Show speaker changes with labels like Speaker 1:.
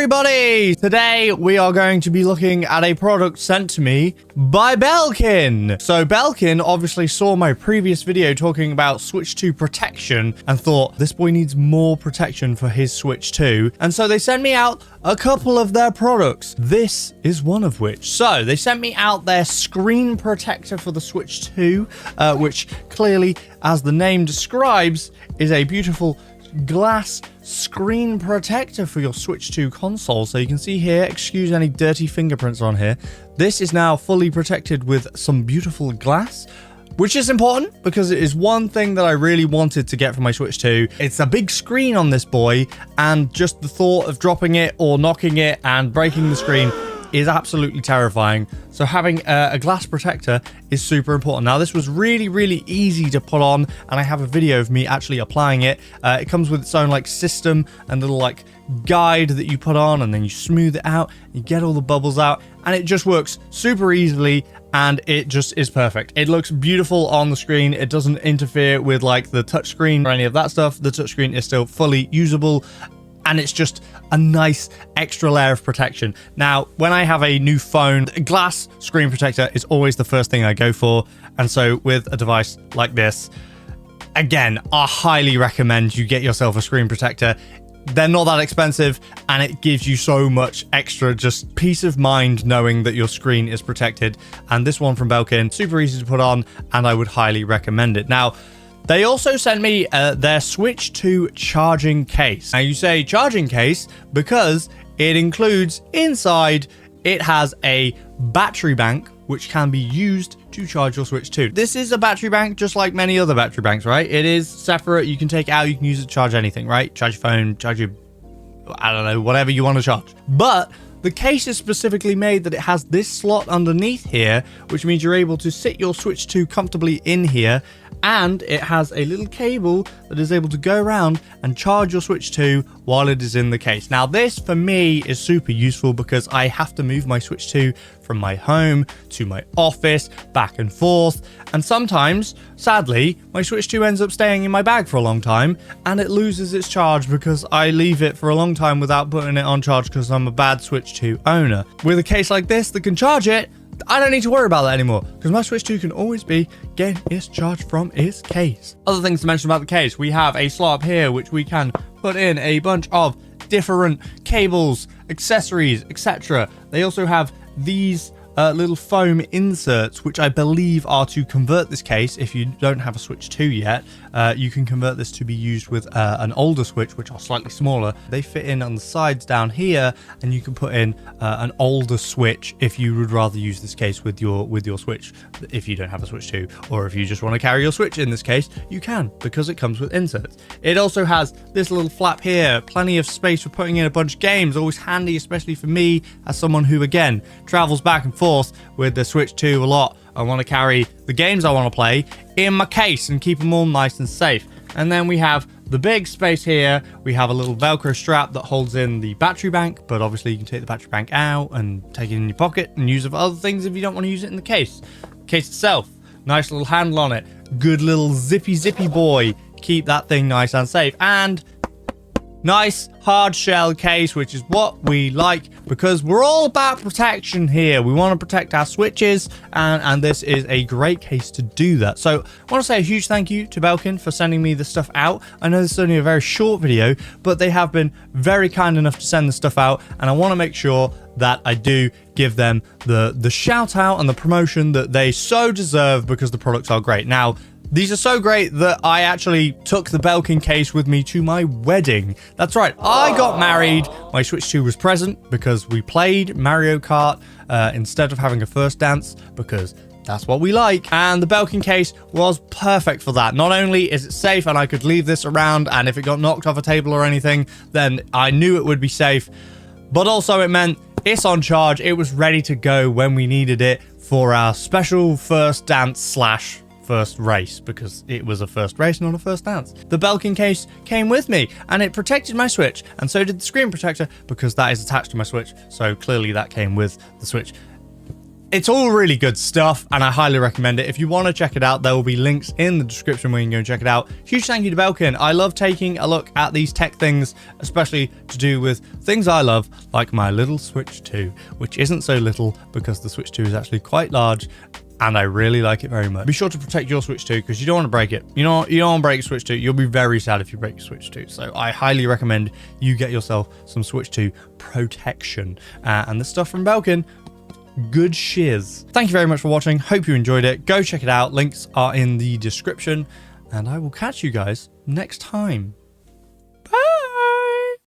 Speaker 1: everybody! Today we are going to be looking at a product sent to me by Belkin. So Belkin obviously saw my previous video talking about Switch 2 protection and thought this boy needs more protection for his Switch 2. And so they sent me out a couple of their products. This is one of which. So they sent me out their screen protector for the Switch 2, which clearly, as the name describes, is a beautiful glass screen protector for your Switch 2 console. So you can see here, excuse any dirty fingerprints on here, this is now fully protected with some beautiful glass, which is important because it is one thing that I really wanted to get for my Switch 2. It's a big screen on this boy, and just the thought of dropping it or knocking it and breaking the screen is absolutely terrifying. So having a glass protector is super important. Now, this was really easy to put on, and I have a video of me actually applying it. It comes with its own like system and little like guide that you put on, and then you smooth it out, you get all the bubbles out, and it just works super easily, and it just is perfect. It looks beautiful on the screen. It doesn't interfere with like the touchscreen or any of that stuff. The touchscreen is still fully usable, and it's just a nice extra layer of protection. Now, when I have a new phone, a glass screen protector is always the first thing I go for. And so with a device like this, again, I highly recommend you get yourself a screen protector. They're not that expensive, and it gives you so much extra just peace of mind knowing that your screen is protected. And this one from Belkin, super easy to put on, and I would highly recommend it. Now, they also sent me their Switch 2 charging case. Now, you say charging case because it includes inside, it has a battery bank which can be used to charge your Switch 2. This is a battery bank just like many other battery banks, right? It is separate. You can take it out. You can use it to charge anything, right? Charge your phone, charge your, I don't know, whatever you want to charge. But the case is specifically made that it has this slot underneath here, which means you're able to sit your Switch 2 comfortably in here, and it has a little cable that is able to go around and charge your Switch 2 while it is in the case. Now, this for me is super useful because I have to move my Switch 2 from my home to my office, back and forth, and sometimes, sadly, my Switch 2 ends up staying in my bag for a long time, and it loses its charge because I leave it for a long time without putting it on charge because I'm a bad Switch 2 owner. With a case like this that can charge it, I don't need to worry about that anymore because my Switch 2 can always be getting its charge from its case. Other things to mention about the case, we have a slot up here which we can put in a bunch of different cables, accessories, etc. They also have these little foam inserts, which I believe are to convert this case. If you don't have a Switch 2 yet, you can convert this to be used with an older Switch, which are slightly smaller. They fit in on the sides down here, and you can put in an older Switch if you would rather use this case with your Switch. If you don't have a Switch 2, or if you just want to carry your Switch in this case, you can, because it comes with inserts. It also has this little flap here, plenty of space for putting in a bunch of games, always handy, especially for me as someone who, again, travels back and forth with the Switch 2 a lot. I want to carry the games I want to play in my case and keep them all nice and safe. And then we have the big space here. We have a little Velcro strap that holds in the battery bank, but obviously you can take the battery bank out and take it in your pocket and use it for other things if you don't want to use it in the case. Case itself, nice little handle on it, good little zippy boy. Keep that thing nice and safe, and nice hard shell case, which is what we like because we're all about protection here. We want to protect our Switches, and this is a great case to do that. So I want to say a huge thank you to Belkin for sending me the stuff out. I know this is only a very short video, but they have been very kind enough to send the stuff out, and I want to make sure that I do give them the shout out and the promotion that they so deserve because the products are great. Now, these are so great that I actually took the Belkin case with me to my wedding. That's right, I got married. My Switch 2 was present because we played Mario Kart instead of having a first dance because that's what we like. And the Belkin case was perfect for that. Not only is it safe and I could leave this around, and if it got knocked off a table or anything, then I knew it would be safe, but also it meant it's on charge. It was ready to go when we needed it for our special first dance slash first race, because it was a first race, not a first dance. The Belkin case came with me, and it protected my Switch, and so did the screen protector because that is attached to my Switch, so clearly that came with the Switch. It's all really good stuff, and I highly recommend it. If you want to check it out, there will be links in the description where you can go and check it out. Huge thank you to Belkin. I love taking a look at these tech things, especially to do with things I love, like my little Switch 2, which isn't so little because the Switch 2 is actually quite large, and I really like it very much. Be sure to protect your Switch 2 because you don't want to break it. You don't want to break your Switch 2. You'll be very sad if you break your Switch 2. So I highly recommend you get yourself some Switch 2 protection. And the stuff from Belkin, good shiz. Thank you very much for watching. Hope you enjoyed it. Go check it out. Links are in the description. And I will catch you guys next time.